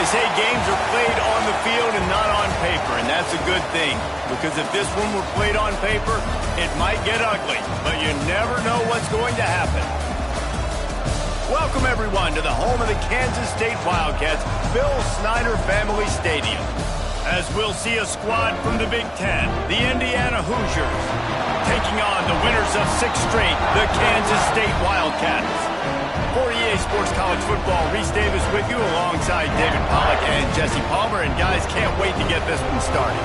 say games are played on the field and not on paper, and that's a good thing. Because if this one were played on paper, it might get ugly. But you never know what's going to happen. Welcome, everyone, to the home of the Kansas State Wildcats, Bill Snyder Family Stadium. As we'll see a squad from the Big Ten, the Indiana Hoosiers, taking on the winners of 6 straight, the Kansas State Wildcats. For EA Sports College Football, Reese Davis with you alongside David Pollack and Jesse Palmer. And guys, can't wait to get this one started.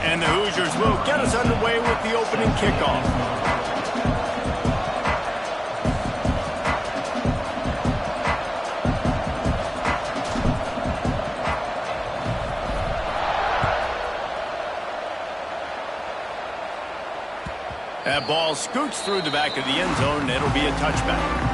And the Hoosiers will get us underway with the opening kickoff. That ball scoots through the back of the end zone, and it'll be a touchback.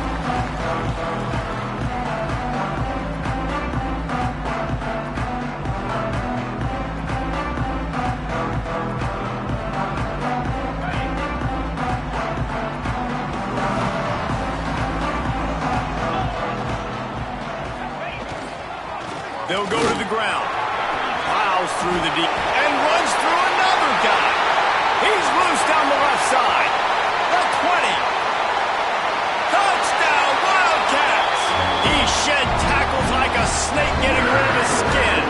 They'll go to the ground. Plows through the deep and runs through another guy. He's loose down the left side. The 20. Touchdown, Wildcats. He shed tackles like a snake getting rid of his skin.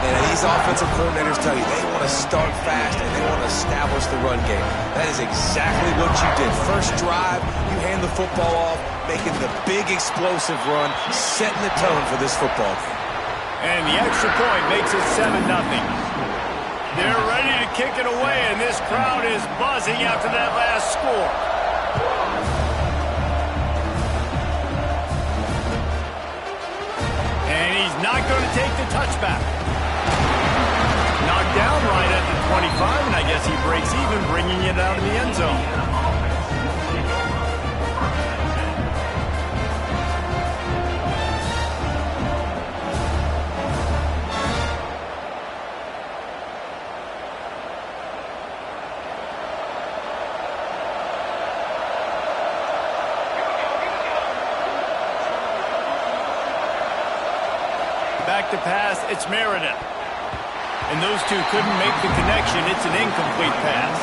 And these offensive coordinators tell you they want to start fast and they want to establish the run game. That is exactly what you did. First drive, you hand the football off, making the big explosive run, setting the tone for this football game. And the extra point makes it 7-0. They're ready to kick it away, and this crowd is buzzing after that last score. And he's not going to take the touchback. Knocked down right at the 25, and I guess he breaks even, bringing it out of the end zone. Back to pass, it's Meredith. And those two couldn't make the connection. It's an incomplete pass.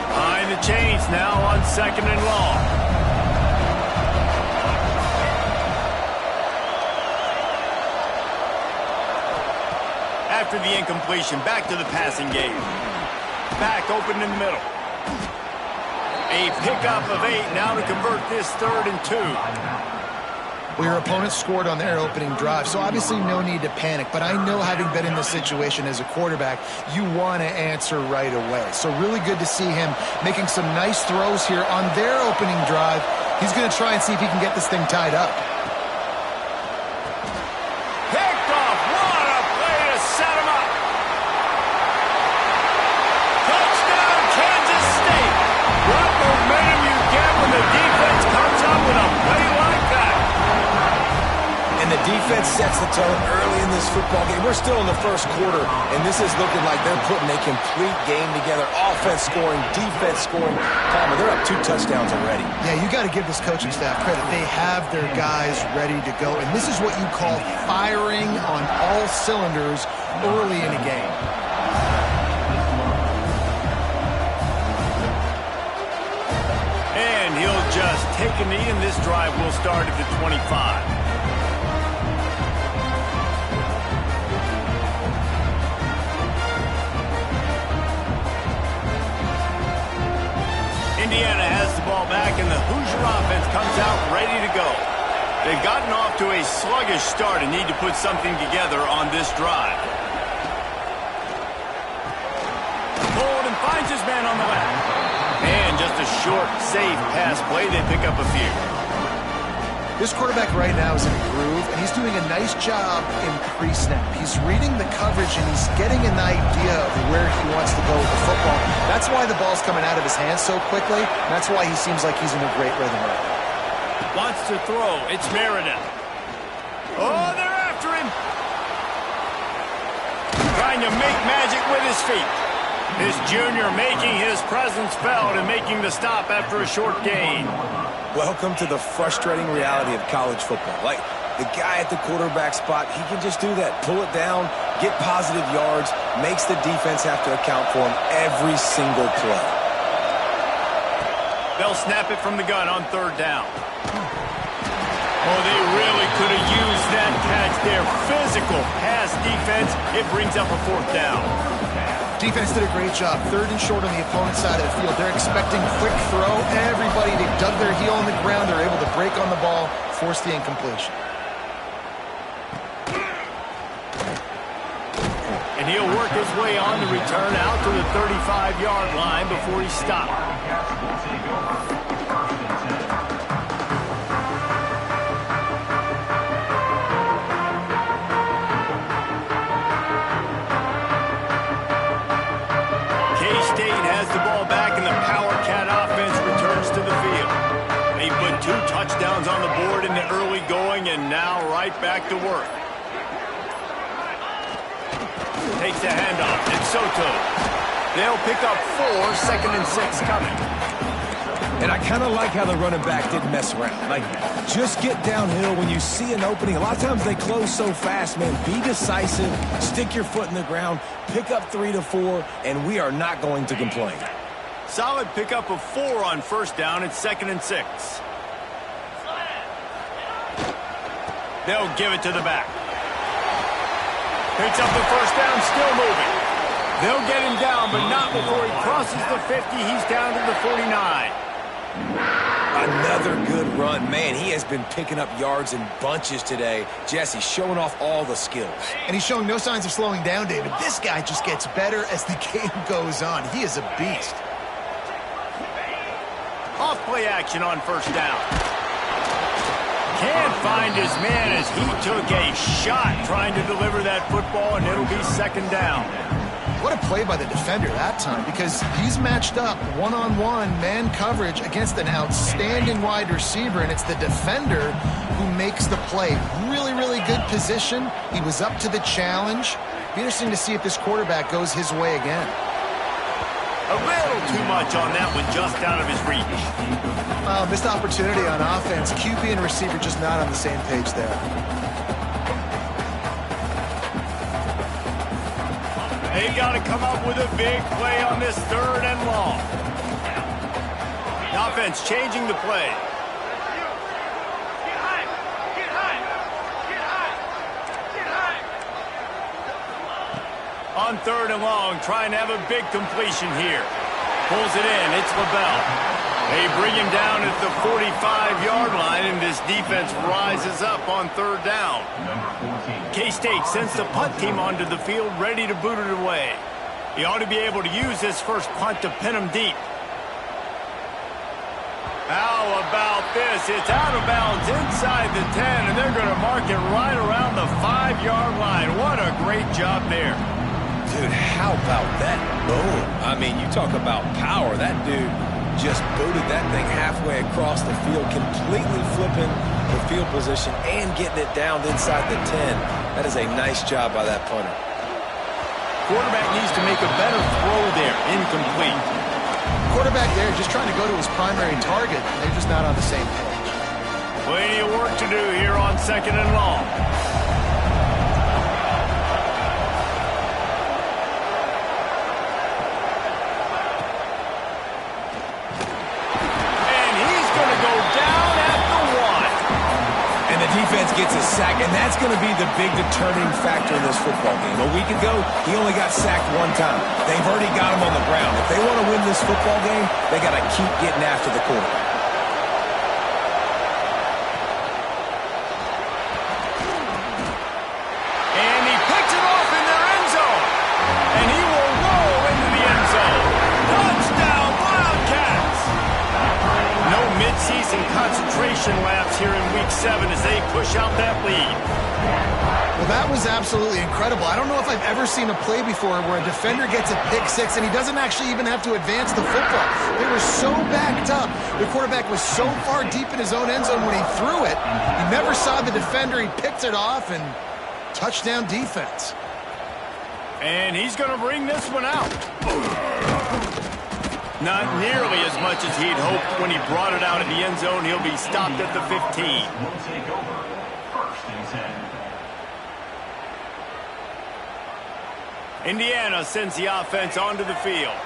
Behind the chains now on 2nd and long. After the incompletion, back to the passing game. Back open in the middle. A pickup of 8 now to convert this 3rd and 2. Well, your opponent scored on their opening drive, so obviously no need to panic. But I know, having been in this situation as a quarterback, you want to answer right away. So really good to see him making some nice throws here on their opening drive. He's going to try and see if he can get this thing tied up. Picked off. What a play to set him up. Touchdown, Kansas State. What momentum you get when the defense comes up with a play like that. And the defense sets the tone early in this football game. We're still in the first quarter, and this is looking like they're putting a complete game together. Offense scoring, defense scoring. Palmer, they're up 2 touchdowns already. Yeah, you got to give this coaching staff credit. They have their guys ready to go, and this is what you call firing on all cylinders early in a game. And he'll just take a knee, and this drive will start at the 25. Indiana has the ball back, and the Hoosier offense comes out ready to go. They've gotten off to a sluggish start and need to put something together on this drive. finds his man on the left. And just a short, safe pass play. They pick up a few. This quarterback right now is in a groove, and he's doing a nice job in pre-snap. He's reading the coverage, and he's getting an idea of where he wants to go with the football. That's why the ball's coming out of his hands so quickly. That's why he seems like he's in a great rhythm right now. Wants to throw. It's Meredith. Oh, they're after him. Trying to make magic with his feet. This junior making his presence felt and making the stop after a short gain. Welcome to the frustrating reality of college football. Like, the guy at the quarterback spot, he can just do that. Pull it down, get positive yards, makes the defense have to account for him every single play. They'll snap it from the gun on third down. Oh, they really could have used that catch there. Physical pass defense. It brings up a fourth down. Defense did a great job. Third and short on the opponent's side of the field. They're expecting quick throw. Everybody, they dug their heel on the ground. They're able to break on the ball, force the incompletion. And he'll work his way on the return out to the 35-yard line before he stopped. K-State has the ball back, and the Power Cat offense returns to the field. They put 2 touchdowns on the board in the early going, and now right back to work. Takes the handoff. It's Soto. They'll pick up 4, 2nd and 6 coming. And I kind of like how the running back didn't mess around. Like, just get downhill when you see an opening. A lot of times they close so fast, man. Be decisive, stick your foot in the ground, pick up 3 to 4, and we are not going to complain. Solid pickup of 4 on first down. It's 2nd and 6. They'll give it to the back. Picks up the first down, still moving. They'll get him down, but not before he crosses the 50. He's down to the 49. Another good run. Man, he has been picking up yards in bunches today. Jesse showing off all the skills. And he's showing no signs of slowing down, David. This guy just gets better as the game goes on. He is a beast. Off play action on first down. Can't find his man as he took a shot trying to deliver that football, and it'll be 2nd down. What a play by the defender that time, because he's matched up one-on-one man coverage against an outstanding wide receiver, and it's the defender who makes the play. Really, really good position. He was up to the challenge. Be interesting to see if this quarterback goes his way again. A little too much on that one, just out of his reach. Missed opportunity on offense. QB and receiver just not on the same page there. They've got to come up with a big play on this 3rd and long. The offense changing the play. On 3rd and long, trying to have a big completion here. Pulls it in. It's LaBelle. They bring him down at the 45-yard line, and this defense rises up on 3rd down. K-State sends the punt team onto the field, ready to boot it away. He ought to be able to use this first punt to pin him deep. How about this? It's out of bounds inside the 10, and they're going to mark it right around the 5-yard line. What a great job there. Dude, how about that boom? I mean, you talk about power. That dude just booted that thing halfway across the field, completely flipping the field position and getting it down inside the 10. That is a nice job by that punter. Quarterback needs to make a better throw there. Incomplete. Quarterback there just trying to go to his primary target. They're just not on the same page. Plenty of work to do here on 2nd and long. Defense gets a sack, and that's going to be the big determining factor in this football game. A week ago, he only got sacked 1 time. They've already got him on the ground. If they want to win this football game, they got to keep getting after the quarterback. And he picks it off in their end zone. And he will roll into the end zone. celebration laps here in Week 7 as they push out that lead. Well, that was absolutely incredible. I don't know if I've ever seen a play before where a defender gets a pick six and he doesn't actually even have to advance the football. They were so backed up. The quarterback was so far deep in his own end zone when he threw it. He never saw the defender. He picked it off, and touchdown defense. And he's going to bring this one out. Not nearly as much as he'd hoped when he brought it out in the end zone. He'll be stopped at the 15. We'll take over 1st and 10. Indiana sends the offense onto the field.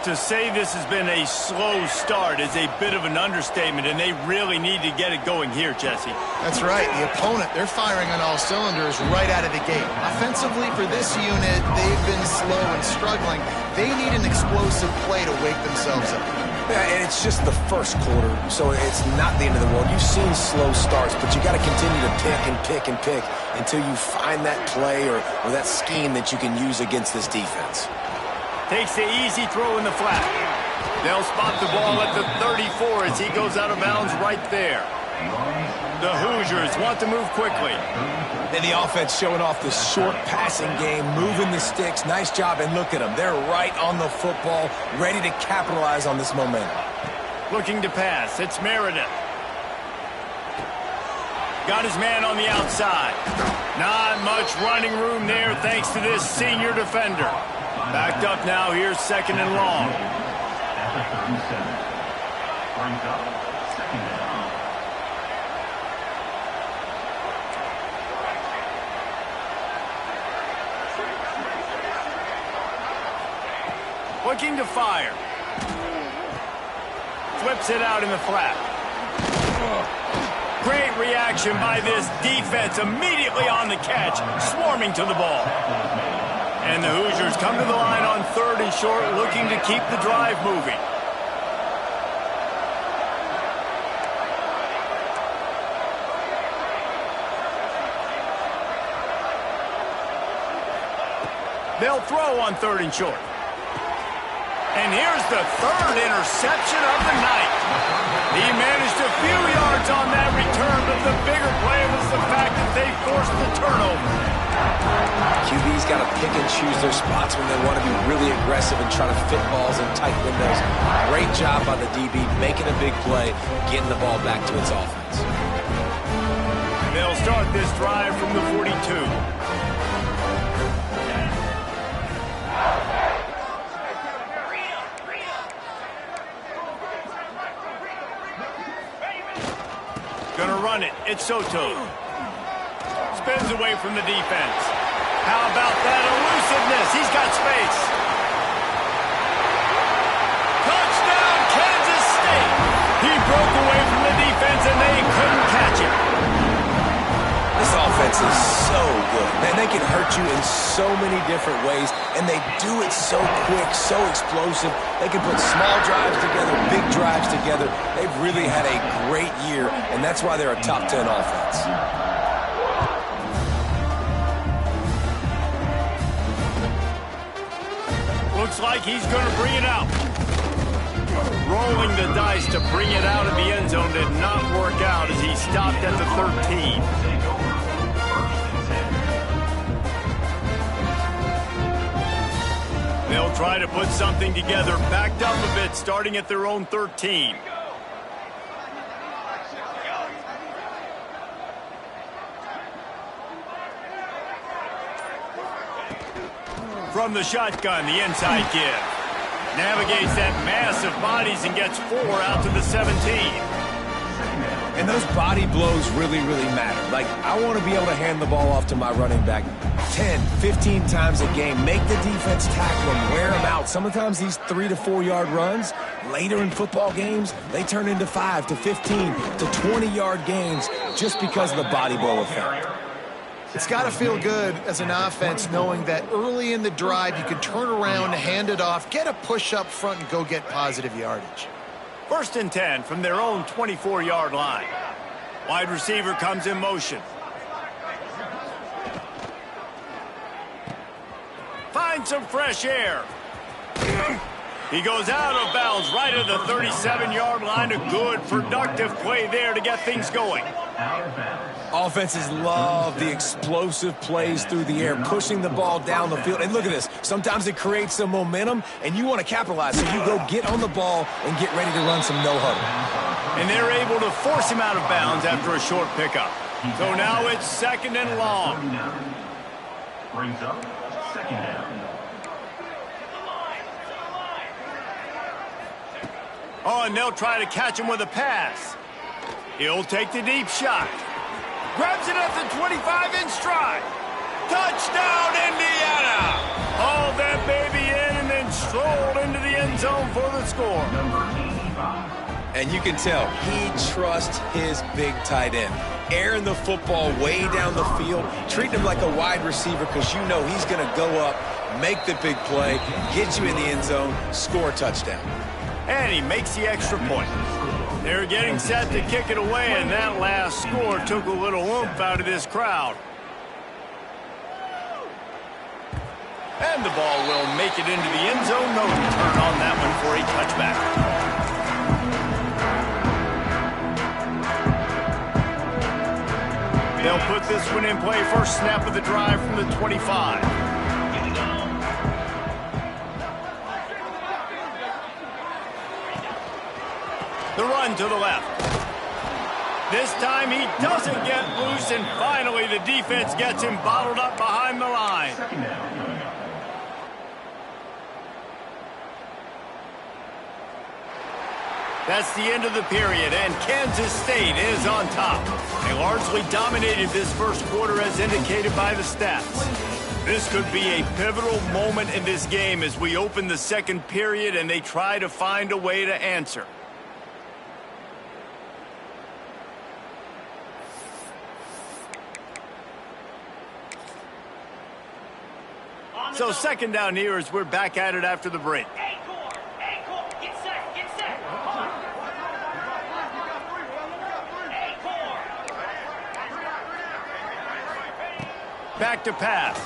To say this has been a slow start is a bit of an understatement, and they really need to get it going here, Jesse. That's right. The opponent, they're firing on all cylinders right out of the gate. Offensively, for this unit, they've been slow and struggling. They need an explosive play to wake themselves up. Yeah, and it's just the first quarter, so it's not the end of the world. You've seen slow starts, but you got to continue to pick and pick and pick until you find that play or that scheme that you can use against this defense. Takes the easy throw in the flat. They'll spot the ball at the 34 as he goes out of bounds right there. The Hoosiers want to move quickly. And the offense showing off the short passing game, moving the sticks. Nice job, and look at them. They're right on the football, ready to capitalize on this momentum. Looking to pass. It's Meredith. Got his man on the outside. Not much running room there thanks to this senior defender. Backed up now. Here's 2nd and long. At the 37. Brings up 2nd and 10. Looking to fire. Flips it out in the flat. Great reaction by this defense. Immediately on the catch, swarming to the ball. And the Hoosiers come to the line on 3rd and short, looking to keep the drive moving. They'll throw on 3rd and short. And here's the 3rd interception of the night. He managed a few yards on that return, but the bigger play was the fact that they forced the turnover. QB's got to pick and choose their spots when they want to be really aggressive and try to fit balls in tight windows. Great job by the DB, making a big play, getting the ball back to its offense. They'll start this drive from the 42. Gonna run it. It's Soto. Spins away from the defense. How about that elusiveness? He's got space. Touchdown, Kansas State. He broke away from the defense, and they couldn't catch him. This offense is so good. Man, they can hurt you in so many different ways, and they do it so quick, so explosive. They can put small drives together, big drives together. They've really had a great year, and that's why they're a top 10 offense. Looks like he's going to bring it out. Rolling the dice to bring it out of the end zone did not work out as he stopped at the 13. They'll try to put something together, backed up a bit, starting at their own 13. From the shotgun, the inside give. Navigates that mass of bodies and gets 4 out to the 17. And those body blows really, really matter. Like, I want to be able to hand the ball off to my running back 10, 15 times a game. Make the defense tackle him, wear him out. Sometimes these 3 to 4 yard runs, later in football games, they turn into 5 to 15 to 20 yard gains just because of the body blow effect. It's got to feel good as an offense knowing that early in the drive you can turn around, hand it off, get a push up front, and go get positive yardage. 1st and 10 from their own 24-yard line. Wide receiver comes in motion. Find some fresh air. He goes out of bounds right at the 37-yard line. A good, productive play there to get things going. Out of bounds. Offenses love the explosive plays through the air, pushing the ball down the field. And look at this. Sometimes it creates some momentum, and you want to capitalize. So you go get on the ball and get ready to run some no-huddle. And they're able to force him out of bounds after a short pickup. So now it's 2nd and long. 39. Brings up 2nd down. Oh, and they'll try to catch him with a pass. He'll take the deep shot. Grabs it at the 25 in stride. Touchdown, Indiana! Hauled that baby in and then strolled into the end zone for the score. Number 85. And you can tell he trusts his big tight end. Airing the football way down the field, treating him like a wide receiver because you know he's going to go up, make the big play, get you in the end zone, score a touchdown. And he makes the extra point. They're getting set to kick it away, and that last score took a little oomph out of this crowd. And the ball will make it into the end zone. No return on that one for a touchback. They'll put this one in play. First snap of the drive from the 25. The run to the left. This time he doesn't get loose, and finally the defense gets him bottled up behind the line. 2nd down. That's the end of the period, and Kansas State is on top. They largely dominated this first quarter as indicated by the stats. This could be a pivotal moment in this game as we open the second period and they try to find a way to answer. So 2nd down here as we're back at it after the break. Back to pass.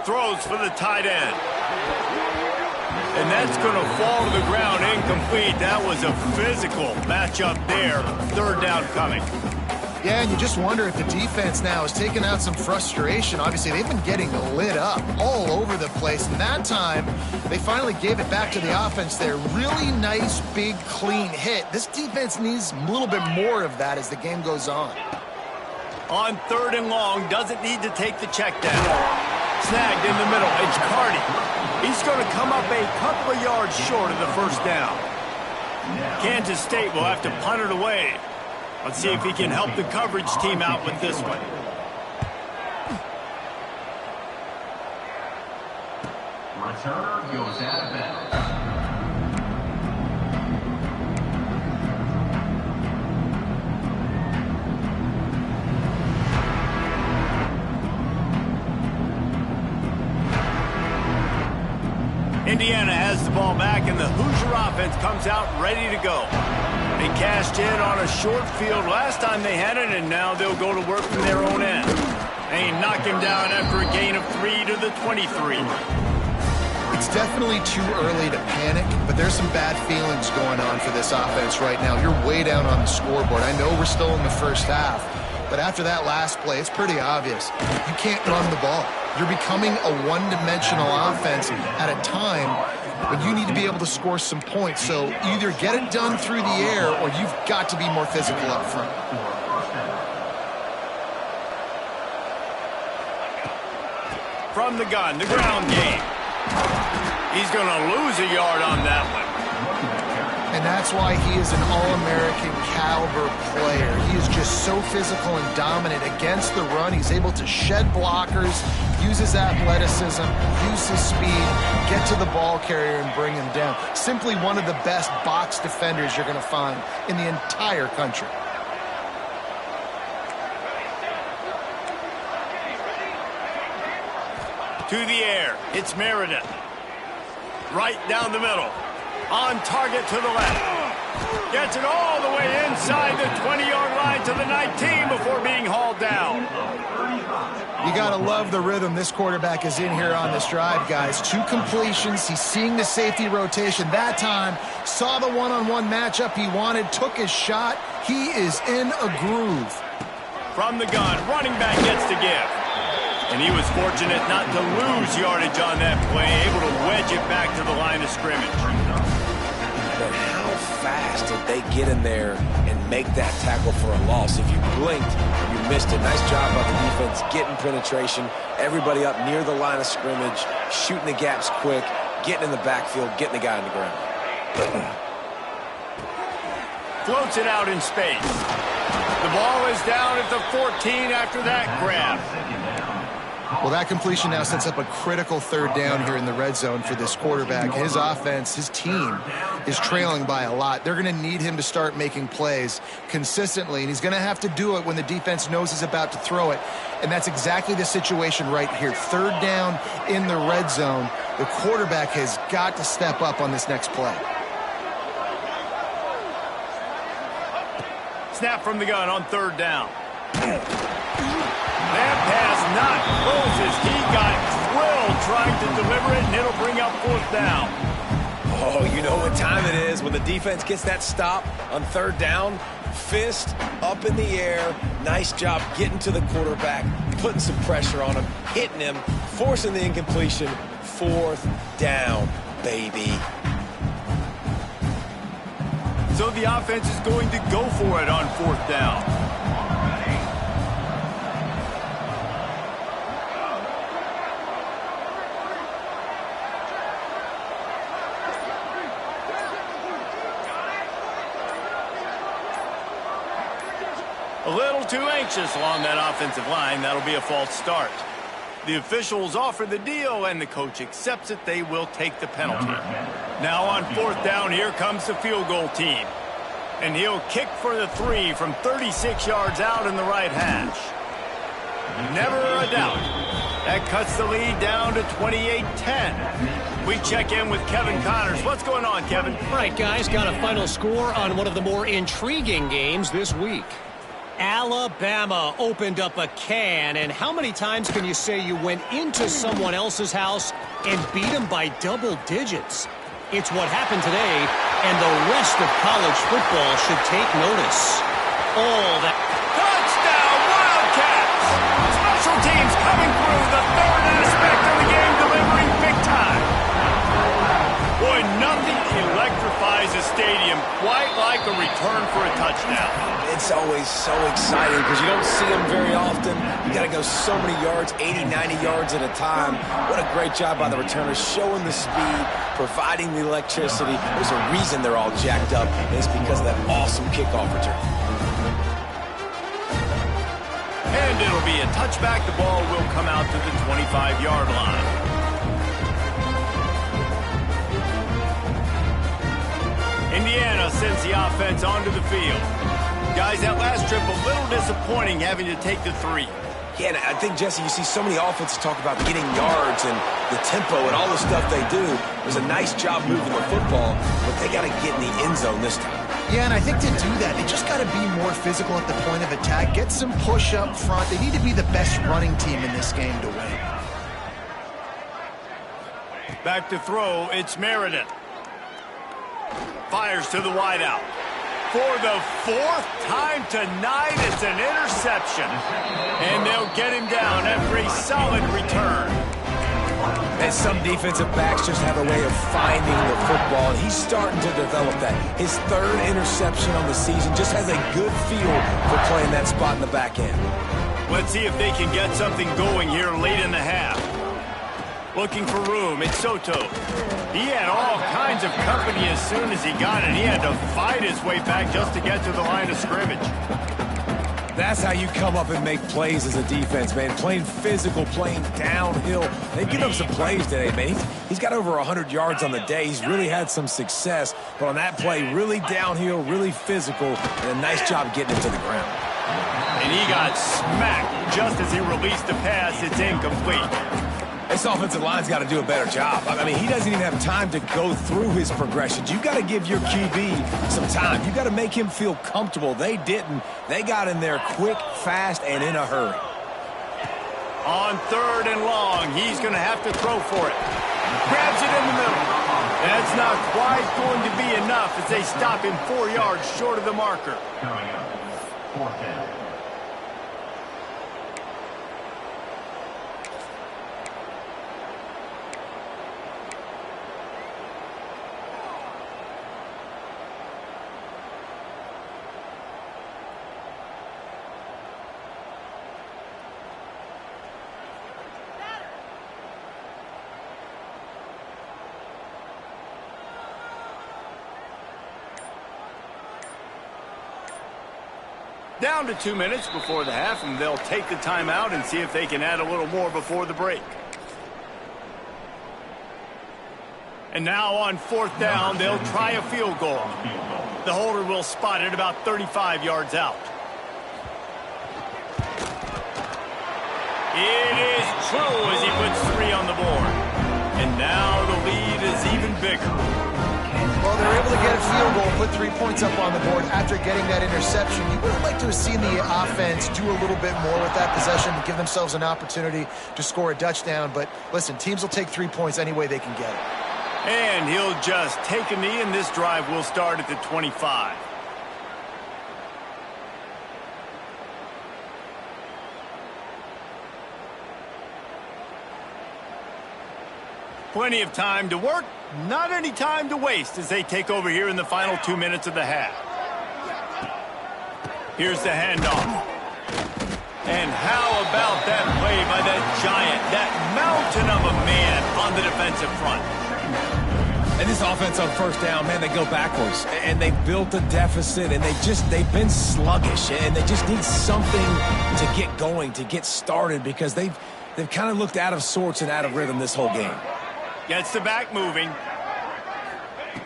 Throws for the tight end. And that's going to fall to the ground incomplete. That was a physical matchup there. 3rd down coming. Yeah, and you just wonder if the defense now is taking out some frustration. Obviously, they've been getting lit up all over the place. And that time, they finally gave it back to the offense there. Really nice, big, clean hit. This defense needs a little bit more of that as the game goes on. On 3rd and long, doesn't need to take the check down. Snagged in the middle, it's Cardi. He's going to come up a couple of yards short of the 1st down. Kansas State will have to punt it away. Let's see if he can help the coverage team out with this one. Returner goes out of bounds. Indiana has the ball back, and the Hoosier offense comes out ready to go. They cashed in on a short field last time they had it, and now they'll go to work from their own end. They knock him down after a gain of 3 to the 23. It's definitely too early to panic, but there's some bad feelings going on for this offense right now. You're way down on the scoreboard. I know we're still in the first half, but after that last play, it's pretty obvious. You can't run the ball. You're becoming a one-dimensional offense at a time when you need to be able to score some points. So either get it done through the air or you've got to be more physical up front. From the gun, the ground game. He's going to lose a yard on that one. And that's why he is an All-American caliber player. He is just so physical and dominant against the run. He's able to shed blockers, use his athleticism, use his speed, get to the ball carrier and bring him down. Simply one of the best box defenders you're going to find in the entire country. To the air, it's Meredith. Right down the middle. On target to the left. Gets it all the way inside the 20-yard line to the 19 before being hauled down. You got to love the rhythm this quarterback is in here on this drive, guys. 2 completions. He's seeing the safety rotation. That time, saw the one-on-one matchup he wanted, took his shot. He is in a groove. From the gun, running back gets to give. And he was fortunate not to lose yardage on that play, able to wedge it back to the line of scrimmage. But how fast did they get in there and make that tackle for a loss? If you blinked, you missed it. Nice job by the defense getting penetration. Everybody up near the line of scrimmage, shooting the gaps quick, getting in the backfield, getting the guy on the ground. Floats it out in space. The ball is down at the 14 after that grab. Well, that completion now sets up a critical 3rd down here in the red zone for this quarterback. His offense, his team is trailing by a lot. They're going to need him to start making plays consistently, and he's going to have to do it when the defense knows he's about to throw it. And that's exactly the situation right here. 3rd down in the red zone. The quarterback has got to step up on this next play. Snap from the gun on 3rd down. That pass not closes. He got drilled trying to deliver it, and it'll bring up 4th down. Oh, you know what time it is when the defense gets that stop on 3rd down. Fist up in the air. Nice job getting to the quarterback, putting some pressure on him, hitting him, forcing the incompletion. 4th down, baby. So the offense is going to go for it on 4th down. A little too anxious along that offensive line. That'll be a false start. The officials offer the deal, and the coach accepts it. They will take the penalty. Now on 4th down, here comes the field goal team. And he'll kick for the 3 from 36 yards out in the right hash. Never a doubt. That cuts the lead down to 28-10. We check in with Kevin Connors. What's going on, Kevin? All right, guys, got a final score on one of the more intriguing games this week. Alabama opened up a can, and how many times can you say you went into someone else's house and beat them by double digits? It's what happened today, and the rest of college football should take notice. All that. Touchdown, Wildcats! Special teams coming through, the 3rd aspect of the game, delivering big time. Boy, nothing electrifies a stadium quite like a return for a touchdown. It's always so exciting because you don't see them very often. You got to go so many yards, 80, 90 yards at a time. What a great job by the returners, showing the speed, providing the electricity. There's a reason they're all jacked up, and it's because of that awesome kickoff return. And it'll be a touchback. The ball will come out to the 25-yard line. Indiana sends the offense onto the field. Guys, that last trip, a little disappointing having to take the 3. Yeah, and I think, Jesse, you see so many offenses talk about getting yards and the tempo and all the stuff they do. It was a nice job moving the football, but they got to get in the end zone this time. Yeah, and I think to do that, they just got to be more physical at the point of attack, get some push up front. They need to be the best running team in this game to win. Back to throw, it's Meredith. Fires to the wideout. For the 4th time tonight, it's an interception. And they'll get him down after a solid return. And some defensive backs just have a way of finding the football, and he's starting to develop that. His 3rd interception on the season, just has a good feel for playing that spot in the back end. Let's see if they can get something going here late in the half. Looking for room, it's Soto. He had all kinds of company as soon as he got it. He had to fight his way back just to get to the line of scrimmage. That's how you come up and make plays as a defense, man. Playing physical, playing downhill. They've given him some plays today, man. He's got over 100 yards on the day. He's really had some success. But on that play, really downhill, really physical, and a nice job getting it to the ground. And he got smacked just as he released the pass. It's incomplete. This offensive line's got to do a better job. I mean, he doesn't even have time to go through his progressions. You've got to give your QB some time. You've got to make him feel comfortable. They didn't. They got in there quick, fast, and in a hurry. On 3rd and long, he's going to have to throw for it. Grabs it in the middle. That's not quite going to be enough as they stop him 4 yards short of the marker. Coming up, 4th down. Down to 2 minutes before the half, and they'll take the timeout and see if they can add a little more before the break. And now on 4th down, they'll try a field goal. The holder will spot it about 35 yards out. It is true as he puts 3 on the board. And now the lead is even bigger. Well, they're able to get a field goal, put 3 points up on the board after getting that interception. You would have liked to have seen the offense do a little bit more with that possession to give themselves an opportunity to score a touchdown. But listen, teams will take 3 points any way they can get it. And he'll just take a knee, and this drive will start at the 25. Plenty of time to work, not any time to waste as they take over here in the final 2 minutes of the half. Here's the handoff. And how about that play by that giant, that mountain of a man on the defensive front? And this offense on 1st down, man, they go backwards. And they built a deficit, and they've been sluggish. And they just need something to get going, to get started, because they've kind of looked out of sorts and out of rhythm this whole game. Gets the back moving.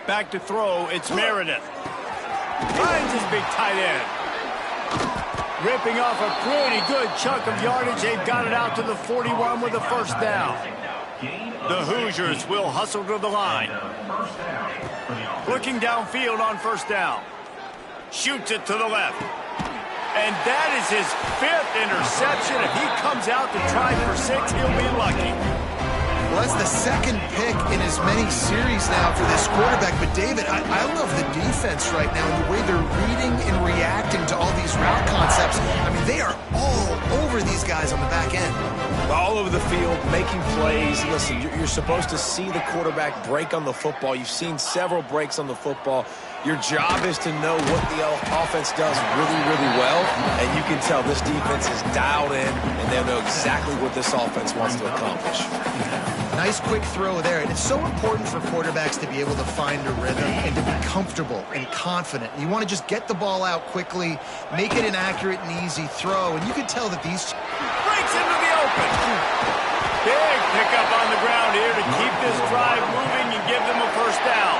Back to throw, it's Meredith. Finds his big tight end. Ripping off a pretty good chunk of yardage. They've got it out to the 41 with a 1st down. The Hoosiers will hustle to the line. Looking downfield on 1st down. Shoots it to the left. And that is his 5th interception. If he comes out to try for 6, he'll be lucky. Well, that's the 2nd pick in as many series now for this quarterback. But, David, I love the defense right now and the way they're reading and reacting to all these route concepts. I mean, they are all over these guys on the back end. All over the field, making plays. Listen, you're supposed to see the quarterback break on the football. You've seen several breaks on the football. Your job is to know what the offense does really, really well. And you can tell this defense is dialed in, and they know exactly what this offense wants to accomplish. Nice quick throw there. And it's so important for quarterbacks to be able to find a rhythm and to be comfortable and confident. You want to just get the ball out quickly, make it an accurate and easy throw. And you can tell that these... Breaks into the open. Big pickup on the ground here to keep this drive moving and give them a 1st down.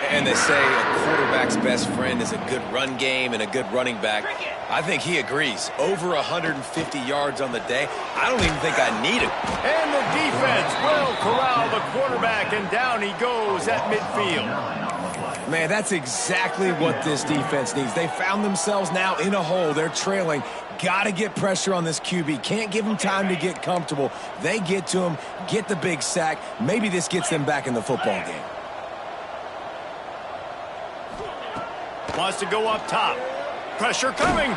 And they say a quarterback's best friend is a good run game and a good running back. I think he agrees. Over 150 yards on the day. I don't even think I need it. And the defense will corral the quarterback, and down he goes at midfield. Man, that's exactly what this defense needs. They found themselves now in a hole. They're trailing. Got to get pressure on this QB. Can't give him time to get comfortable. They get to him, get the big sack. Maybe this gets them back in the football game. Wants to go up top. Pressure coming.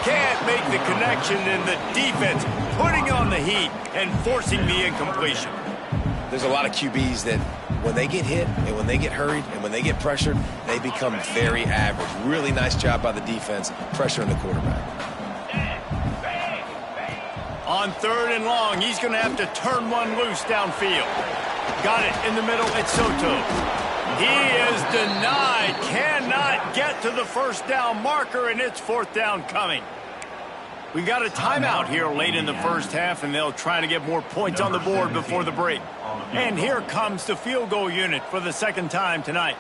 Can't make the connection, and the defense putting on the heat and forcing the incompletion. There's a lot of QBs that when they get hit and when they get hurried and when they get pressured, they become very average. Really nice job by the defense, pressuring the quarterback. On 3rd and long, he's going to have to turn one loose downfield. Got it in the middle. It's Soto. He is denied. Cannot get to the 1st down marker, and it's 4th down coming. We got a timeout here late in the 1st half, and they'll try to get more points on the board before the break. And here comes the field goal unit for the 2nd time tonight.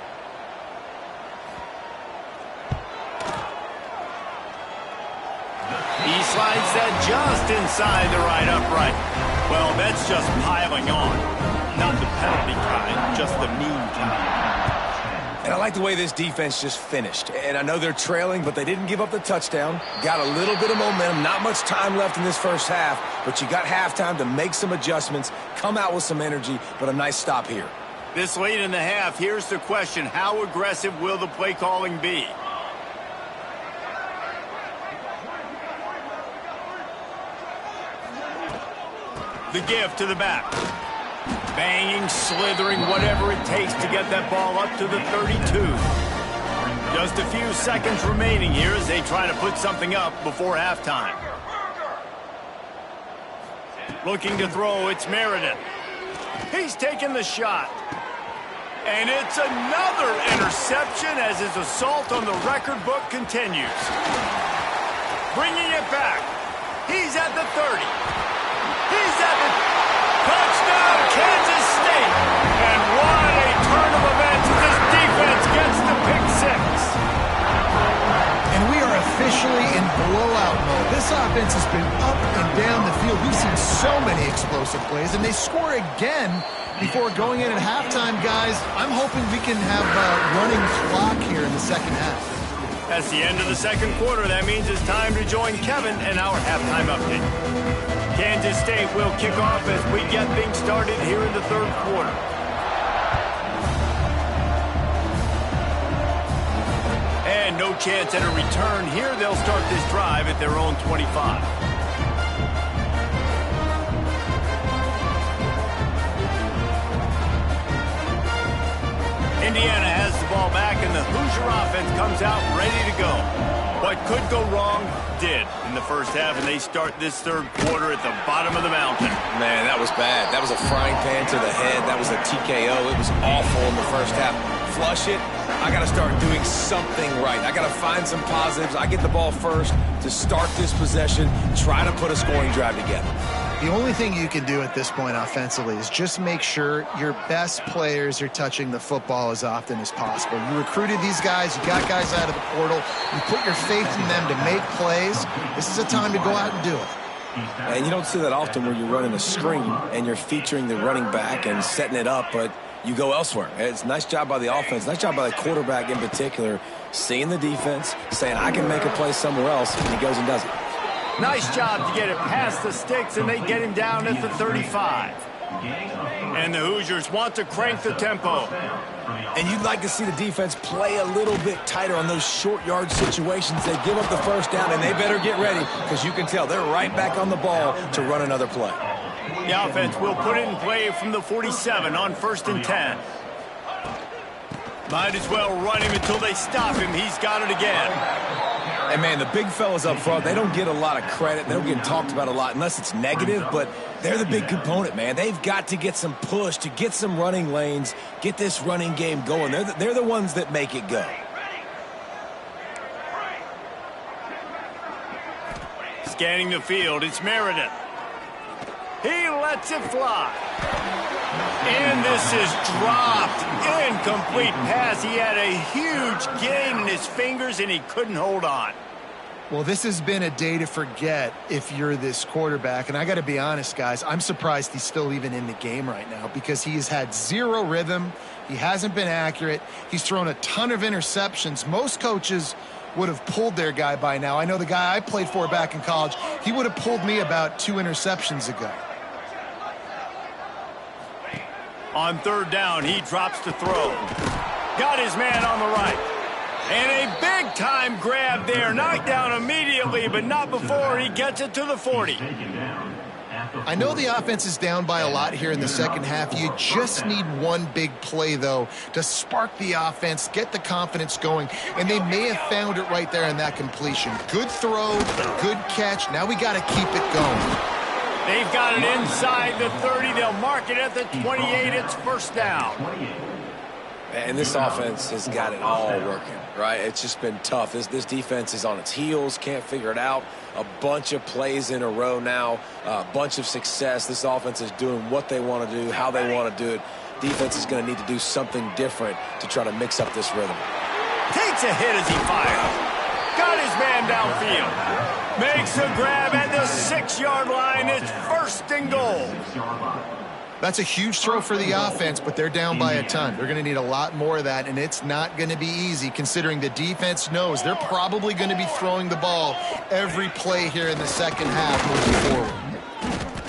He slides that just inside the right upright. Well, that's just piling on. Not the penalty kind, just the mean kind. And I like the way this defense just finished. And I know they're trailing, but they didn't give up the touchdown. Got a little bit of momentum. Not much time left in this first half, but you got halftime to make some adjustments, come out with some energy, but a nice stop here. This late in the half, here's the question. How aggressive will the play calling be? The give to the back. Banging, slithering, whatever it takes to get that ball up to the 32. Just a few seconds remaining here as they try to put something up before halftime. Looking to throw, it's Meredith. He's taking the shot. And it's another interception as his assault on the record book continues. Bringing it back. He's at the 30. He's at the touchdown, Kansas State. And what a turn of events as this defense gets the pick six. And we are officially in blowout mode. This offense has been up and down the field. We've seen so many explosive plays, and they score again before going in at halftime, guys. I'm hoping we can have a running clock here in the second half. That's the end of the second quarter. That means it's time to join Kevin in our halftime update. Kansas State will kick off as we get things started here in the third quarter. And no chance at a return here. They'll start this drive at their own 25. Indiana has the ball back, and the Hoosier offense comes out ready to go. What could go wrong did in the first half, and they start this third quarter at the bottom of the mountain. Man, that was bad. That was a frying pan to the head. That was a TKO. It was awful in the first half. Flush it. I got to start doing something right. I got to find some positives. I get the ball first to start this possession, try to put a scoring drive together. The only thing you can do at this point offensively is just make sure your best players are touching the football as often as possible. You recruited these guys. You got guys out of the portal. You put your faith in them to make plays. This is a time to go out and do it. And you don't see that often where you're running a screen and you're featuring the running back and setting it up, but you go elsewhere. It's a nice job by the offense, nice job by the quarterback in particular, seeing the defense, saying, I can make a play somewhere else, and he goes and does it. Nice job to get it past the sticks, and they get him down at the 35. And the Hoosiers want to crank the tempo. And you'd like to see the defense play a little bit tighter on those short yard situations. They give up the first down, and they better get ready because you can tell they're right back on the ball to run another play. The offense will put it in play from the 47 on 1st and 10. Might as well run him until they stop him. He's got it again. And, man, the big fellas up front, they don't get a lot of credit. They don't get talked about a lot unless it's negative, but they're the big component, man. They've got to get some push, to get some running lanes, get this running game going. They're the ones that make it go. Scanning the field, it's Meredith. He lets it fly. And this is dropped. Incomplete pass. He had a huge gain in his fingers, and he couldn't hold on. Well, this has been a day to forget if you're this quarterback. And I got to be honest, guys, I'm surprised he's still even in the game right now because he has had zero rhythm. He hasn't been accurate. He's thrown a ton of interceptions. Most coaches would have pulled their guy by now. I know the guy I played for back in college, he would have pulled me about 2 interceptions ago. On 3rd down, he drops to throw. Got his man on the right. And a big-time grab there. Knocked down immediately, but not before he gets it to the 40. I know the offense is down by a lot here in the second half. You just need one big play, though, to spark the offense, get the confidence going, and they may have found it right there in that completion. Good throw, good catch. Now we got to keep it going. They've got it inside the 30. They'll mark it at the 28. It's 1st down. And this offense has got it all working, right? It's just been tough. This defense is on its heels, can't figure it out. A bunch of plays in a row now, a bunch of success. This offense is doing what they want to do, how they want to do it. Defense is going to need to do something different to try to mix up this rhythm. Takes a hit as he fires. Got his man downfield. Makes a grab at the 6-yard line. It's 1st and goal. That's a huge throw for the offense, but they're down by a ton. They're going to need a lot more of that, and it's not going to be easy considering the defense knows they're probably going to be throwing the ball every play here in the second half moving forward.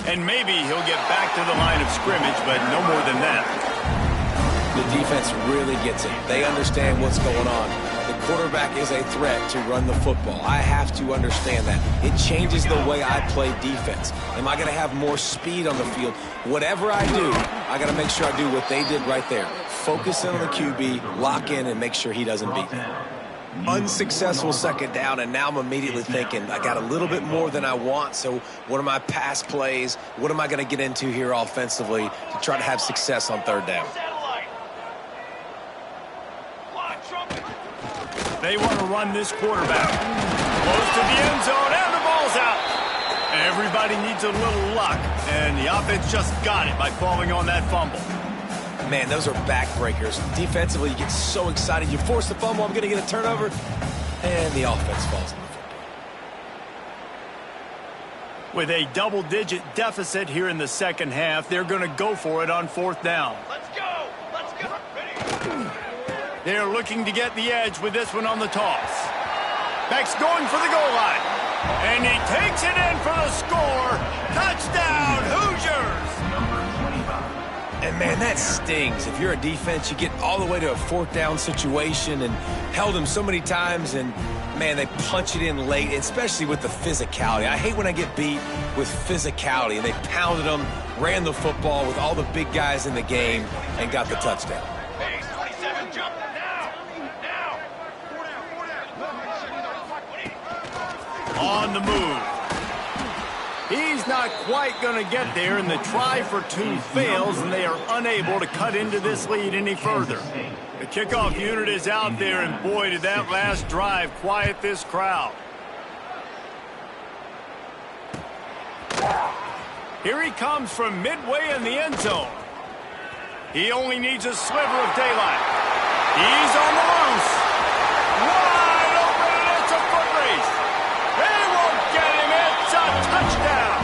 And maybe he'll get back to the line of scrimmage, but no more than that. The defense really gets it. They understand what's going on. The quarterback is a threat to run the football. I have to understand that. It changes the way I play defense. Am I going to have more speed on the field? Whatever I do, I got to make sure I do what they did right there. Focus in on the QB, lock in, and make sure he doesn't beat me. Unsuccessful second down, and now I'm immediately thinking I got a little bit more than I want, so what are my pass plays? What am I going to get into here offensively to try to have success on third down? They want to run this quarterback. Close to the end zone, and the ball's out. Everybody needs a little luck, and the offense just got it by falling on that fumble. Man, those are backbreakers. Defensively, you get so excited. You force the fumble, I'm going to get a turnover, and the offense falls on the football. With a double-digit deficit here in the second half, they're going to go for it on fourth down. Let's go! Let's go! Ready? They're looking to get the edge with this one on the toss. Beck's going for the goal line. And he takes it in for the score. Touchdown, Hoosiers! And, man, that stings. If you're a defense, you get all the way to a fourth down situation and held them so many times, and, man, they punch it in late, especially with the physicality. I hate when I get beat with physicality. And they pounded them, ran the football with all the big guys in the game, and got the touchdown. Base 27, jump now! Now! On the move. He's not quite going to get there, and the try for two fails, and they are unable to cut into this lead any further. The kickoff unit is out there, and boy, did that last drive quiet this crowd. Here he comes from midway in the end zone. He only needs a sliver of daylight. He's on the loose. Wide open, and it's a foot race. They won't get him. It's a touchdown.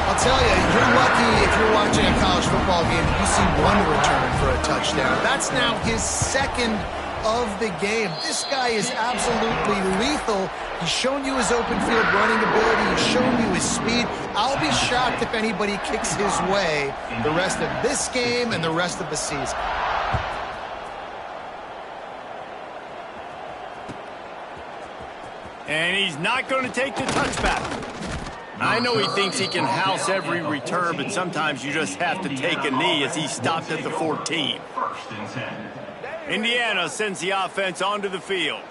I'll tell you, you're lucky if you're watching a college football game and you see one return for a touchdown. That's now his second of the game. This guy is absolutely lethal. He's shown you his open field running ability. He's shown you his speed. I'll be shocked if anybody kicks his way the rest of this game and the rest of the season. And he's not going to take the touchback. I know he thinks he can house every return, but sometimes you just have to take a knee as he stopped at the 14. First and 10. Indiana sends the offense onto the field.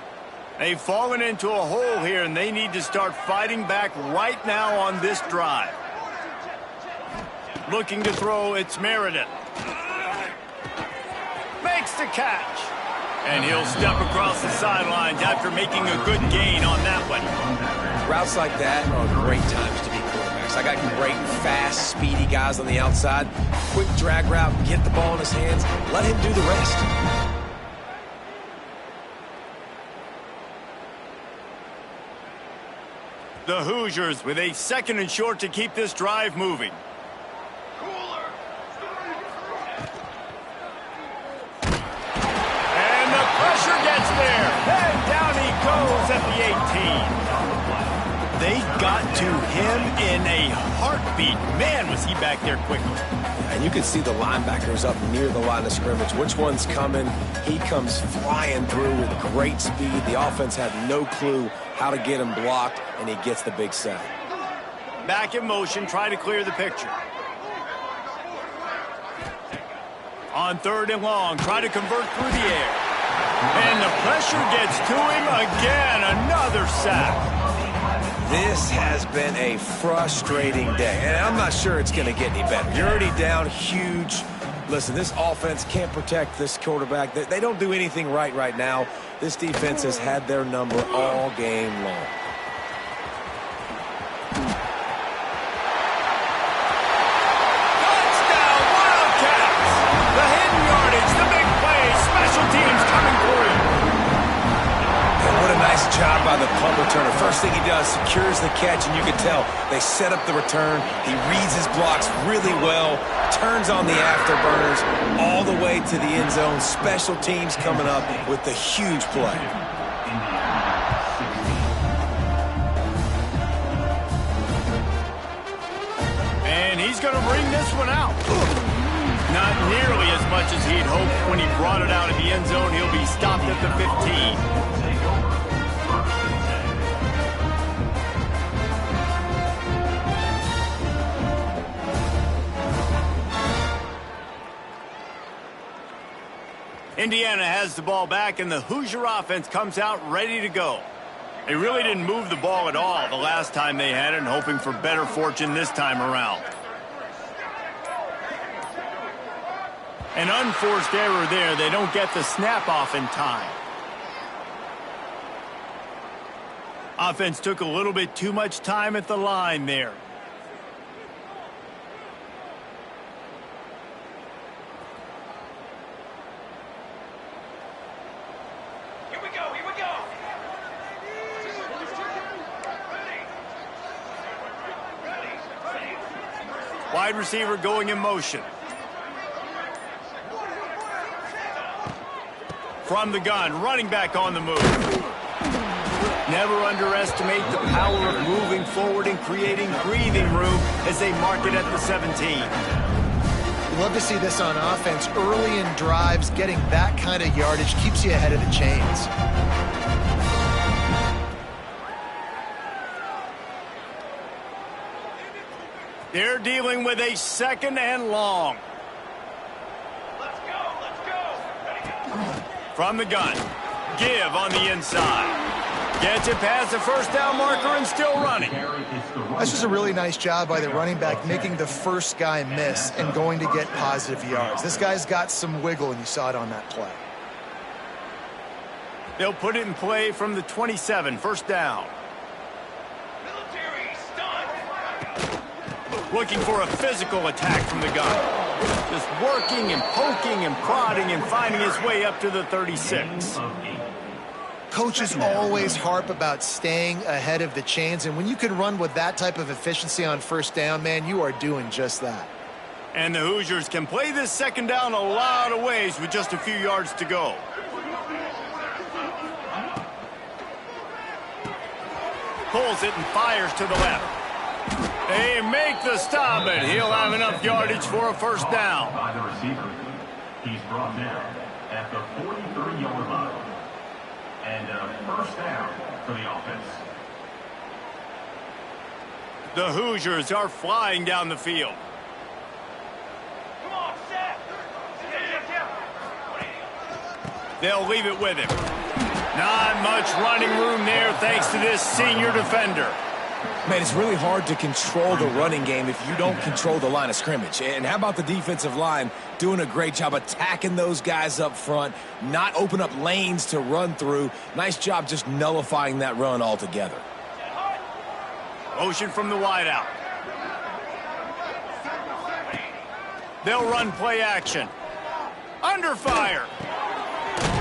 They've fallen into a hole here, and they need to start fighting back right now on this drive. Looking to throw, it's Meredith. Makes the catch. And he'll step across the sidelines after making a good gain on that one. Routes like that are great times to be quarterbacks. I got great, fast, speedy guys on the outside. Quick drag route, get the ball in his hands, let him do the rest. The Hoosiers with a second and short to keep this drive moving. And the pressure gets there. And down he goes at the 18. They got to him in a heartbeat. Man, was he back there quickly. And you can see the linebackers up near the line of scrimmage. Which one's coming? He comes flying through with great speed. The offense had no clue how to get him blocked, and he gets the big sack. Back in motion, try to clear the picture. On third and long, try to convert through the air. And the pressure gets to him again. Another sack. This has been a frustrating day, and I'm not sure it's going to get any better. You're already down huge. Listen, this offense can't protect this quarterback. They don't do anything right now. This defense has had their number all game long. Touchdown, Wildcats! The hidden yardage, the big play, special teams coming through. And what a nice Nice job by the punt returner. First thing he does, secures the catch, and you can tell they set up the return. He reads his blocks really well, turns on the afterburners all the way to the end zone. Special teams coming up with the huge play. And he's going to bring this one out. Not nearly as much as he'd hoped when he brought it out of the end zone. He'll be stopped at the 15. Indiana has the ball back, and the Hoosier offense comes out ready to go. They really didn't move the ball at all the last time they had it, and hoping for better fortune this time around. An unforced error there. They don't get the snap off in time. Offense took a little bit too much time at the line there. Wide receiver going in motion. From the gun, running back on the move. Never underestimate the power of moving forward and creating breathing room as they mark it at the 17. Love to see this on offense. Early in drives, getting that kind of yardage keeps you ahead of the chains. They're dealing with a 2nd and long. Let's go. From the gun. Give on the inside. Gets it past the first down marker and still running. That's just a really nice job by the running back, making the first guy miss and going to get positive yards. This guy's got some wiggle, and you saw it on that play. They'll put it in play from the 27, first down. Looking for a physical attack from the gun. Just working and poking and prodding and finding his way up to the 36. Coaches always harp about staying ahead of the chains, and when you can run with that type of efficiency on first down, man, you are doing just that. And the Hoosiers can play this 2nd down a lot of ways with just a few yards to go. Pulls it and fires to the left. They make the stop, but he'll have enough yardage for a first down. By the receiver, he's brought down at the 43-yard line. And a first down for the offense. The Hoosiers are flying down the field. Come on, Seth. They'll leave it with him. Not much running room there thanks to this senior defender. Man, it's really hard to control the running game if you don't control the line of scrimmage. And how about the defensive line doing a great job attacking those guys up front, not open up lanes to run through. Nice job just nullifying that run altogether. Motion from the wideout. They'll run play action. Under fire.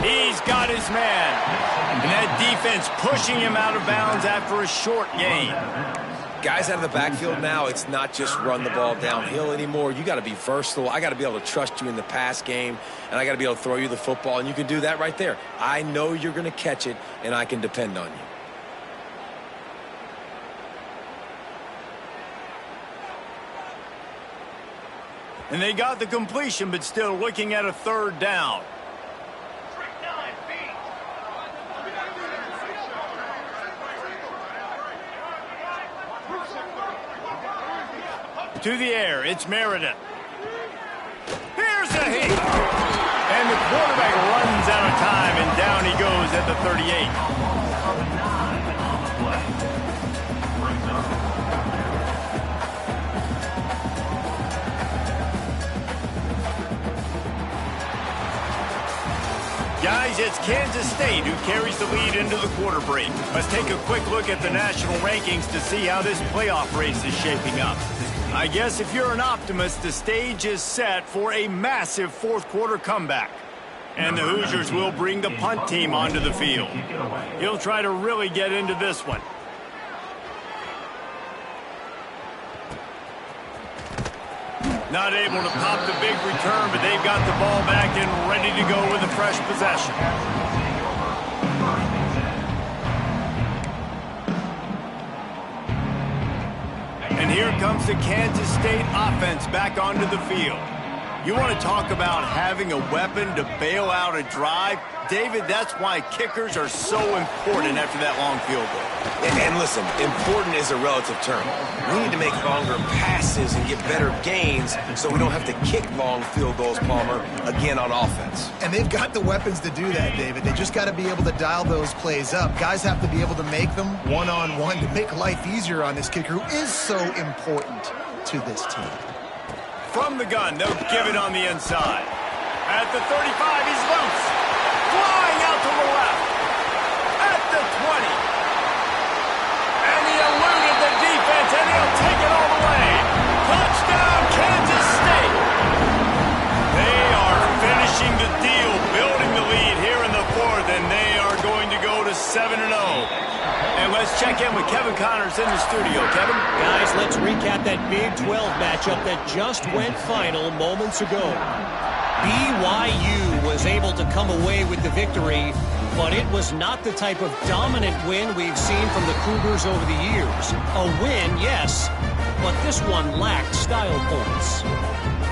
He's got his man. And that defense pushing him out of bounds after a short gain. Guys out of the backfield now, it's not just run the ball downhill anymore. You got to be versatile. I got to be able to trust you in the pass game, and I got to be able to throw you the football, and you can do that right there. I know you're going to catch it, and I can depend on you. And they got the completion, but still looking at a 3rd down. To the air, it's Meredith. Here's a hit. And the quarterback runs out of time, and down he goes at the 38. Guys, it's Kansas State who carries the lead into the quarter break. Let's take a quick look at the national rankings to see how this playoff race is shaping up. I guess if you're an optimist, the stage is set for a massive 4th quarter comeback. And the Hoosiers will bring the punt team onto the field. He'll try to really get into this one. Not able to pop the big return, but they've got the ball back and ready to go with a fresh possession. And here comes the Kansas State offense back onto the field. You want to talk about having a weapon to bail out a drive? David, that's why kickers are so important after that long field goal. And listen, important is a relative term. We need to make longer passes and get better gains so we don't have to kick long field goals, Palmer, again on offense. And they've got the weapons to do that, David. They just got to be able to dial those plays up. Guys have to be able to make them one-on-one to make life easier on this kicker who is so important to this team. From the gun, they'll give it on the inside. At the 35, he's loose. Flying out to the left. At the 20. And he eluded the defense, and he'll take it all the way. Touchdown, Kansas State. They are finishing the deal, building the lead here in the fourth, and they are going to go to 7-0. And let's check in with Kevin Connors in the studio. Kevin? Guys, let's recap that Big 12 matchup that just went final moments ago. BYU was able to come away with the victory, but it was not the type of dominant win we've seen from the Cougars over the years. A win, yes, but this one lacked style points.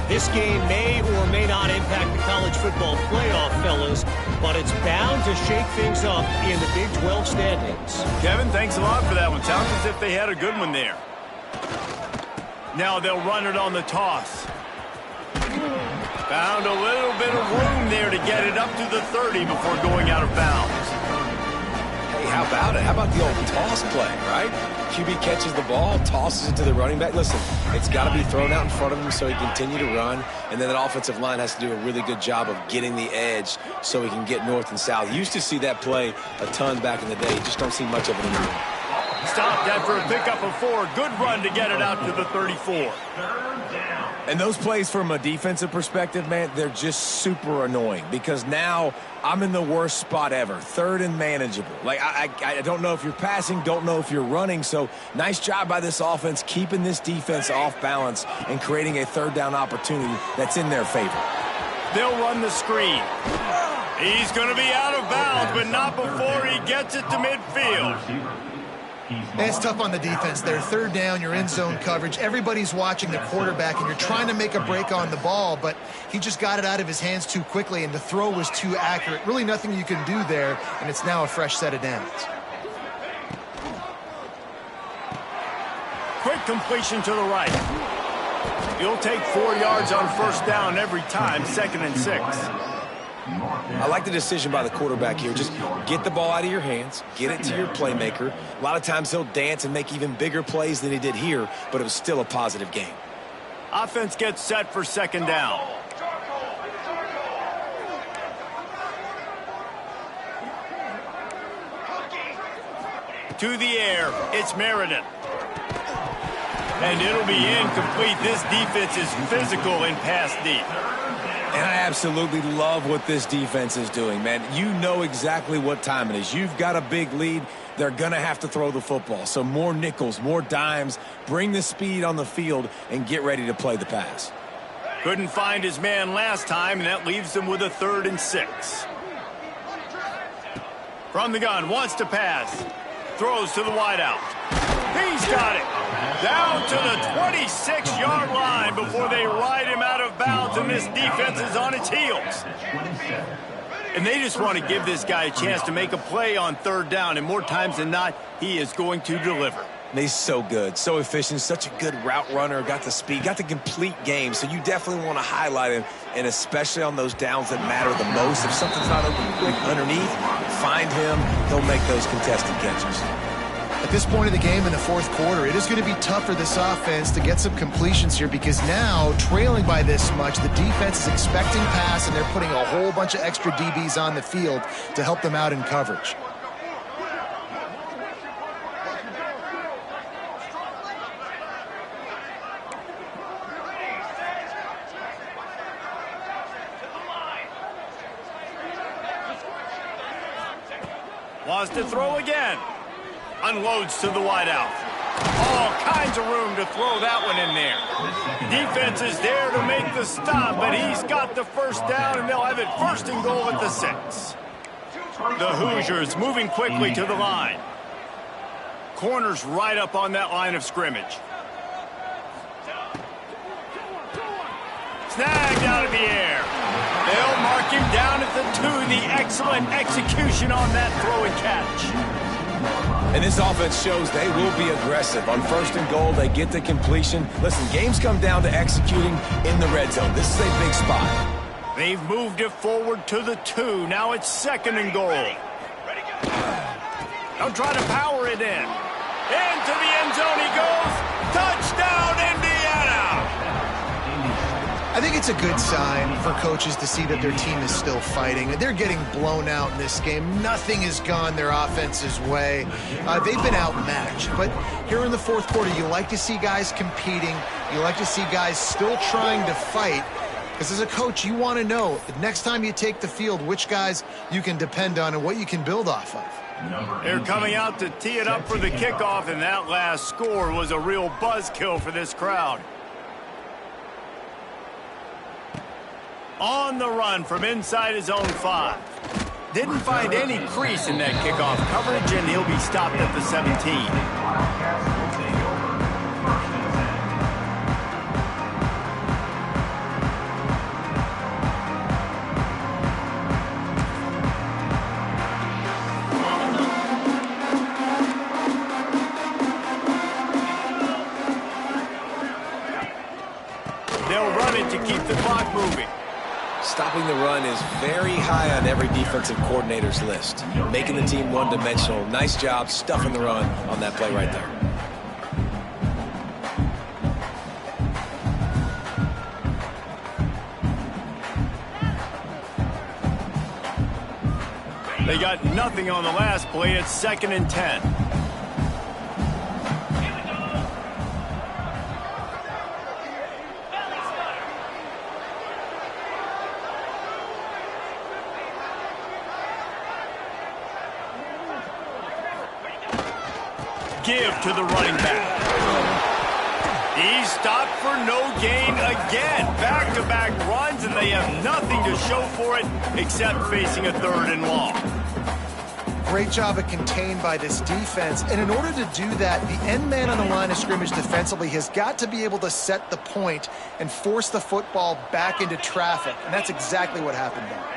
This game may or may not impact the college football playoff, fellas, but it's bound to shake things up in the Big 12 standings. Kevin, thanks a lot for that one. Sounds as if they had a good one there. Now they'll run it on the toss. Found a little bit of room there to get it up to the 30 before going out of bounds. Hey, how about it? How about the old toss play, right? QB catches the ball, tosses it to the running back. Listen, it's got to be thrown out in front of him so he can continue to run, and then that offensive line has to do a really good job of getting the edge so he can get north and south. You used to see that play a ton back in the day. You just don't see much of it anymore. Stopped after a pickup of 4. Good run to get it out to the 34. And those plays from a defensive perspective, man, they're just super annoying because now I'm in the worst spot ever, third and manageable. Like, I don't know if you're passing, don't know if you're running. So nice job by this offense keeping this defense off balance and creating a third down opportunity that's in their favor. They'll run the screen. He's going to be out of bounds, but not before he gets it to midfield. And it's tough on the defense there. Third down, you're in zone coverage. Everybody's watching the quarterback, and you're trying to make a break on the ball, but he just got it out of his hands too quickly, and the throw was too accurate. Really nothing you can do there, and it's now a fresh set of downs. Quick completion to the right. He'll take 4 yards on first down every time, 2nd and 6. I like the decision by the quarterback here. Just get the ball out of your hands, get it to your playmaker. A lot of times he'll dance and make even bigger plays than he did here, but it was still a positive game. Offense gets set for 2nd down. To the air, it's Meredith. And it'll be incomplete. This defense is physical and pass deep. And I absolutely love what this defense is doing, man. You know exactly what time it is. You've got a big lead. They're going to have to throw the football. So more nickels, more dimes, bring the speed on the field, and get ready to play the pass. Couldn't find his man last time, and that leaves them with a 3rd and 6. From the gun, wants to pass. Throws to the wideout. He's got it. Down to the 26-yard line before they ride him out of bounds, and this defense is on its heels. And they just want to give this guy a chance to make a play on 3rd down, and more times than not, he is going to deliver. And he's so good, so efficient, such a good route runner, got the speed, got the complete game, so you definitely want to highlight him, and especially on those downs that matter the most. If something's not open quick underneath, find him, he'll make those contested catches. At this point of the game in the fourth quarter, it is going to be tough for this offense to get some completions here because now, trailing by this much, the defense is expecting pass, and they're putting a whole bunch of extra DBs on the field to help them out in coverage. pause to throw again. Unloads to the wideout. All kinds of room to throw that one in there. Defense is there to make the stop, but he's got the first down, and they'll have it 1st and goal at the 6. The Hoosiers moving quickly to the line. Corners right up on that line of scrimmage. Snagged out of the air. They'll mark him down at the 2. The excellent execution on that throw and catch. And this offense shows they will be aggressive. On 1st and goal, they get the completion. Listen, games come down to executing in the red zone. This is a big spot. They've moved it forward to the 2. Now it's 2nd and goal. They'll try to power it in. Into the end zone he goes. Touchdown, Indiana! I think it's a good sign for coaches to see that their team is still fighting. They're getting blown out in this game. Nothing has gone their offense's way. They've been outmatched. But here in the 4th quarter, you like to see guys competing. You like to see guys still trying to fight. Because as a coach, you want to know the next time you take the field, which guys you can depend on and what you can build off of. They're coming out to tee it up for the kickoff, and that last score was a real buzzkill for this crowd. On the run from inside his own 5. Didn't find any crease in that kickoff coverage, and he'll be stopped at the 17. They'll run it to keep the clock moving. Stopping the run is very high on every defensive coordinator's list. Making the team one-dimensional. Nice job stuffing the run on that play right there. They got nothing on the last play. It's 2nd and 10. Give to the running back. He's stopped for no gain again. Back-to-back runs, and they have nothing to show for it except facing a 3rd and long. Great job of contained by this defense. And in order to do that, the end man on the line of scrimmage defensively has got to be able to set the point and force the football back into traffic. And that's exactly what happened there.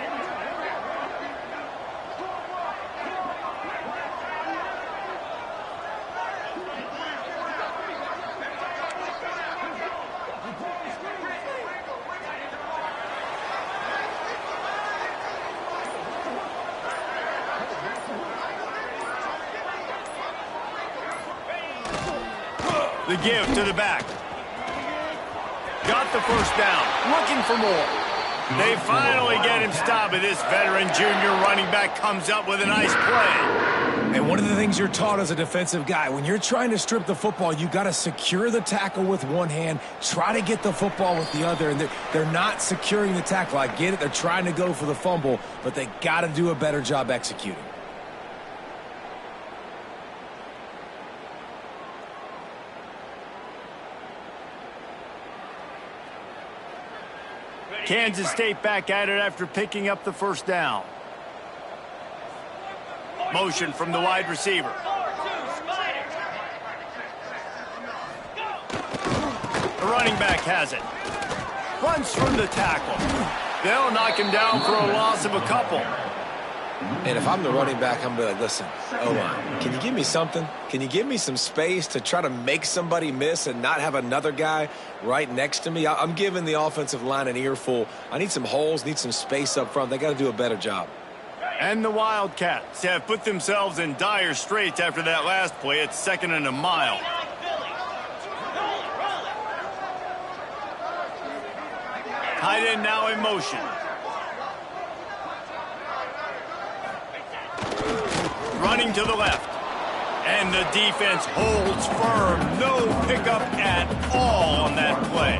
The give to the back. Got the first down. Looking for more. They finally get him stopped, but this veteran junior running back comes up with a nice play. And one of the things you're taught as a defensive guy, when you're trying to strip the football, you got to secure the tackle with one hand, try to get the football with the other, and they're not securing the tackle. I get it. They're trying to go for the fumble, but they got to do a better job executing. Kansas State back at it after picking up the first down. Motion from the wide receiver. The running back has it. Runs from the tackle. They'll knock him down for a loss of a couple. And if I'm the running back, I'm going to be like, listen, O-line, can you give me something? Can you give me some space to try to make somebody miss and not have another guy right next to me? I'm giving the offensive line an earful. I need some holes, need some space up front. They got to do a better job. And the Wildcats have put themselves in dire straits after that last play. It's 2nd and a mile. Tight end now in motion. Running to the left. And the defense holds firm. No pickup at all on that play.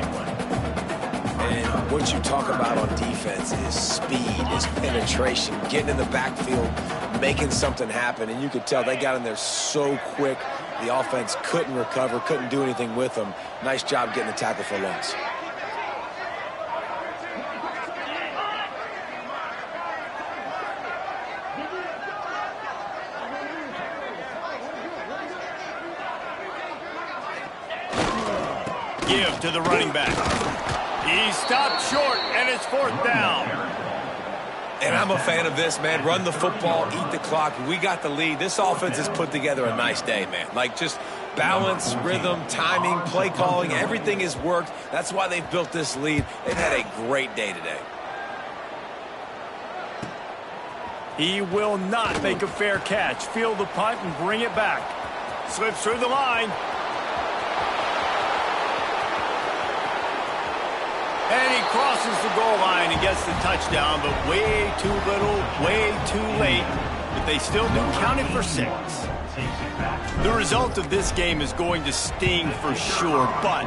And what you talk about on defense is speed, is penetration, getting in the backfield, making something happen, and you could tell they got in there so quick. The offense couldn't recover, couldn't do anything with them. Nice job getting the tackle for loss. Give to the running back. He stopped short, and it's 4th down. And I'm a fan of this, man. Run the football, eat the clock. We got the lead. This offense has put together a nice day, man. Like, just balance, rhythm, timing, play calling, everything has worked. That's why they've built this lead. They've had a great day today. He will not make a fair catch. Field the punt and bring it back. Slips through the line. And he crosses the goal line and gets the touchdown, but way too little, way too late. But they still do count it for 6. The result of this game is going to sting for sure, but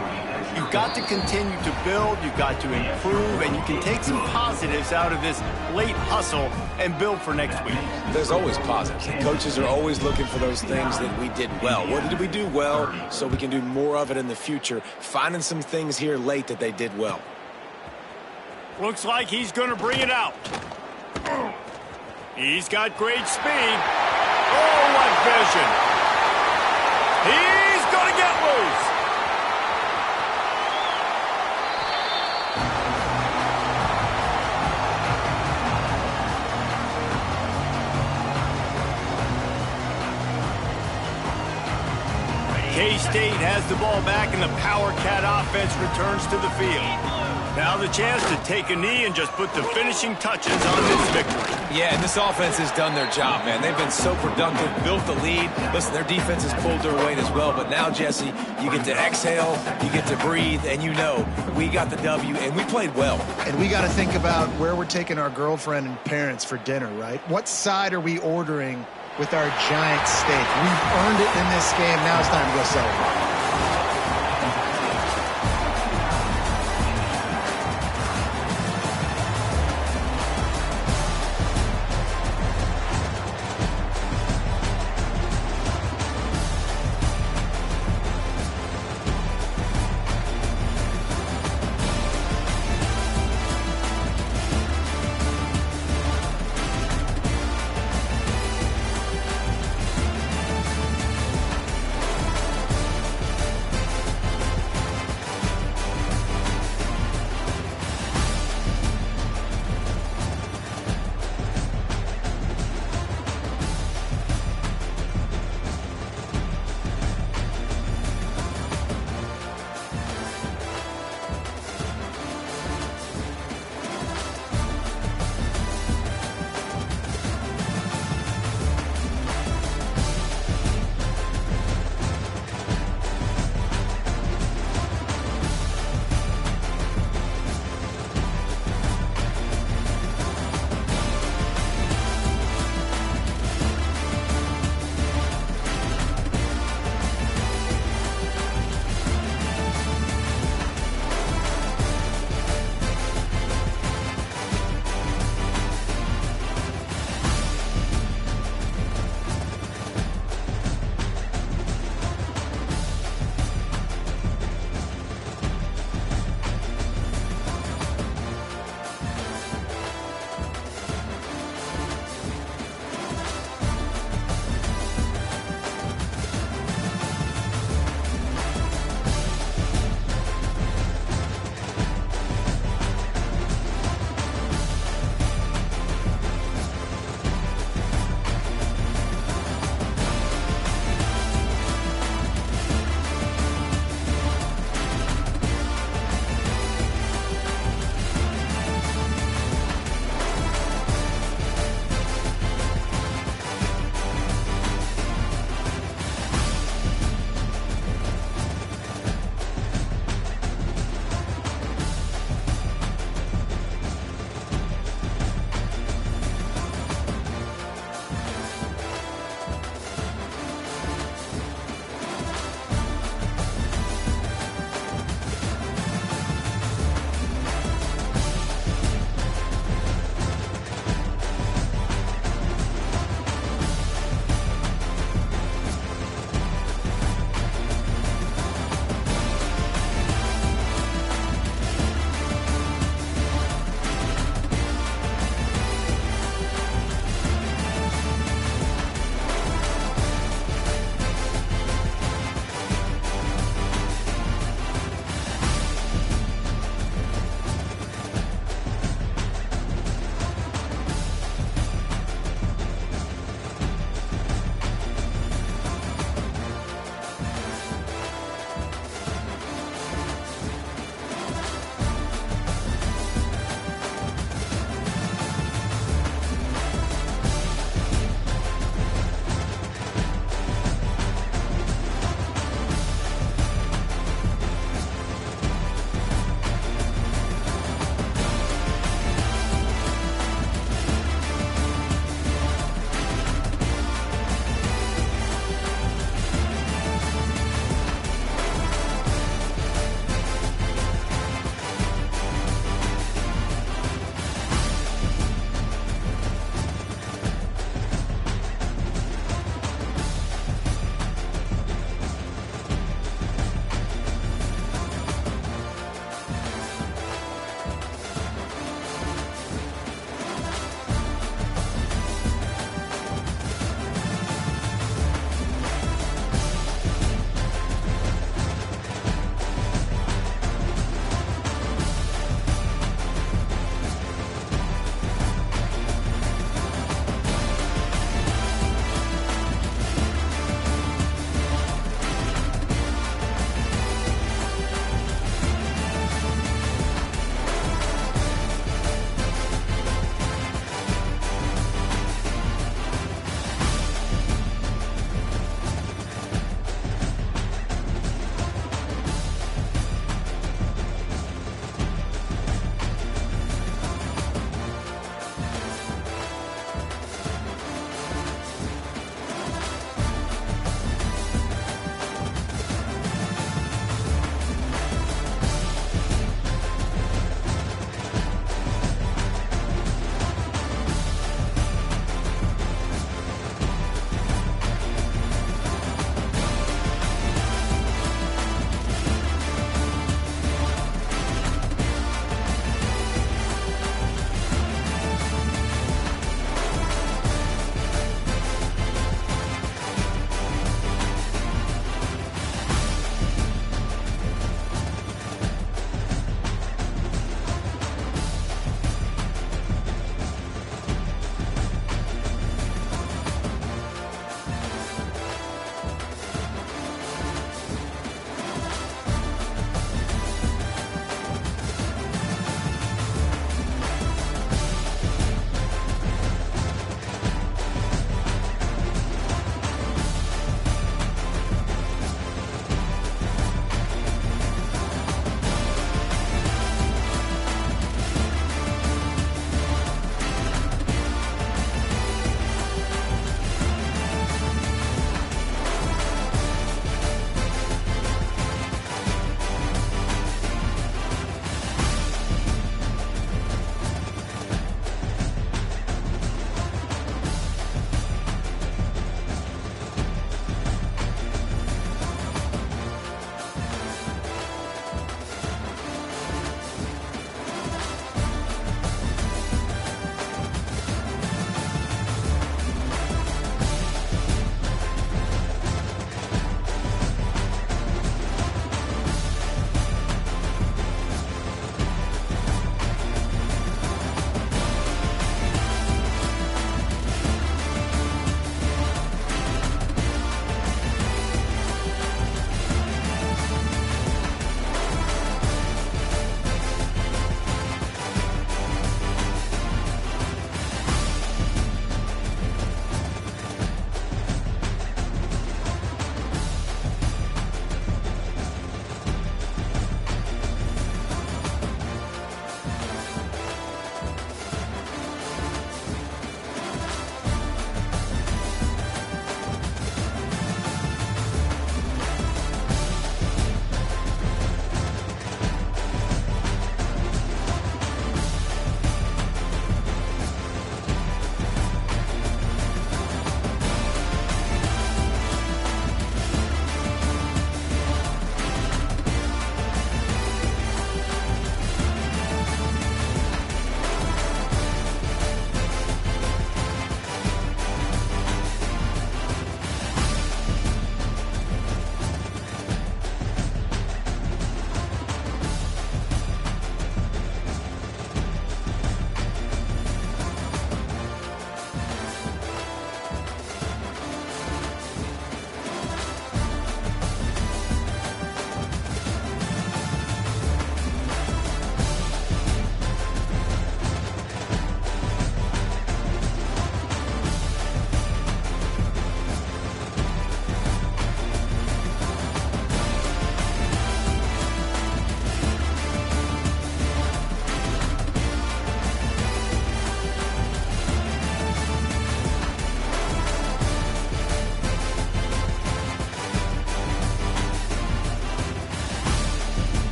you've got to continue to build, you've got to improve, and you can take some positives out of this late hustle and build for next week. There's always positives. And coaches are always looking for those things that we did well. What did we do well so we can do more of it in the future? Finding some things here late that they did well. Looks like he's going to bring it out. He's got great speed. Oh, what vision. He's going to get loose. K-State has the ball back, and the Power Cat offense returns to the field. Now the chance to take a knee and just put the finishing touches on this victory. Yeah, and this offense has done their job, man. They've been so productive, built the lead. Listen, their defense has pulled their weight as well. But now, Jesse, you get to exhale, you get to breathe, and you know we got the W, and we played well. And we got to think about where we're taking our girlfriend and parents for dinner, right? What side are we ordering with our giant steak? We've earned it in this game. Now it's time to go celebrate.